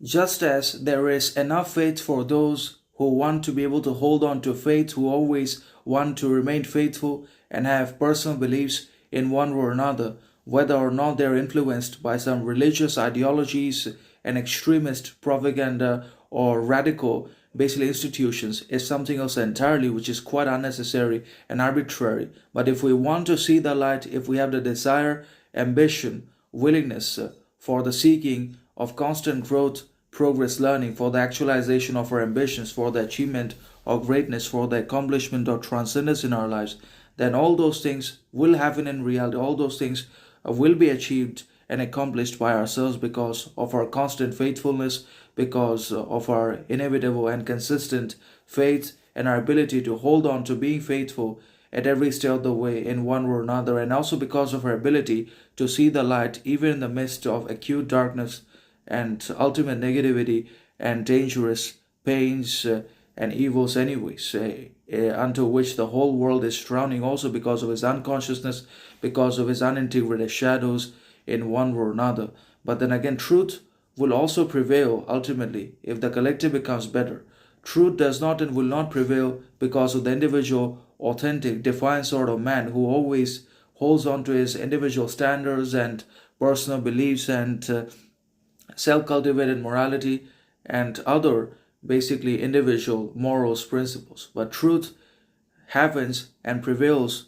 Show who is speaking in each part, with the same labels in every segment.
Speaker 1: Just as there is enough faith for those who want to be able to hold on to faith, who always want to remain faithful and have personal beliefs in one or another, whether or not they're influenced by some religious ideologies and extremist propaganda or radical basically institutions, is something else entirely, which is quite unnecessary and arbitrary. But if we want to see the light, if we have the desire, ambition, willingness for the seeking of constant growth, progress, learning, for the actualization of our ambitions, for the achievement of greatness, for the accomplishment of transcendence in our lives, then all those things will happen in reality. All those things will be achieved and accomplished by ourselves because of our constant faithfulness, because of our inevitable and consistent faith and our ability to hold on to being faithful at every step of the way in one or another, and also because of our ability to see the light even in the midst of acute darkness and ultimate negativity and dangerous pains and evils anyways, unto which the whole world is drowning, also because of his unconsciousness, because of his unintegrated shadows in one or another. But then again, truth will also prevail ultimately if the collective becomes better. Truth does not and will not prevail because of the individual, authentic, defiant sort of man who always holds on to his individual standards and personal beliefs and self-cultivated morality and other basically individual morals principles. But truth happens and prevails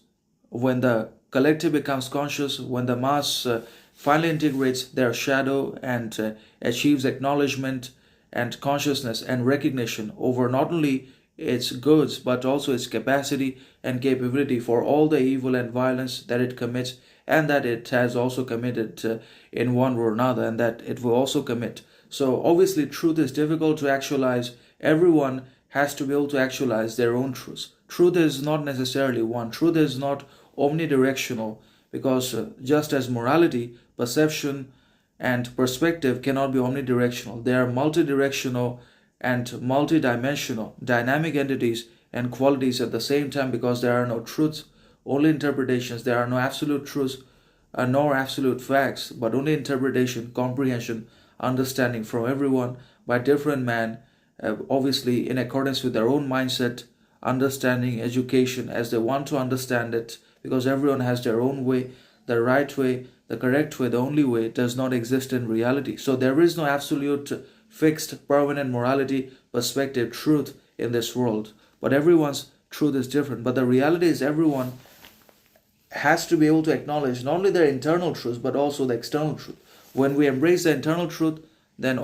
Speaker 1: when the collective becomes conscious, when the mass finally integrates their shadow and achieves acknowledgement and consciousness and recognition over not only its goods but also its capacity and capability for all the evil and violence that it commits and that it has also committed in one or another, and that it will also commit. So obviously truth is difficult to actualize. Everyone has to be able to actualize their own truths. Truth is not necessarily one. Truth is not omnidirectional, because just as morality, perception and perspective cannot be omnidirectional, they are multidirectional and multidimensional dynamic entities and qualities at the same time, because there are no truths, only interpretations. There are no absolute truths nor absolute facts, but only interpretation, comprehension, understanding from everyone by different men, obviously in accordance with their own mindset, understanding, education as they want to understand it, because everyone has their own way. The right way, the correct way, the only way does not exist in reality. So there is no absolute, fixed, permanent morality, perspective, truth in this world. But everyone's truth is different. But the reality is everyone has to be able to acknowledge not only their internal truth but also the external truth. When we embrace the internal truth, then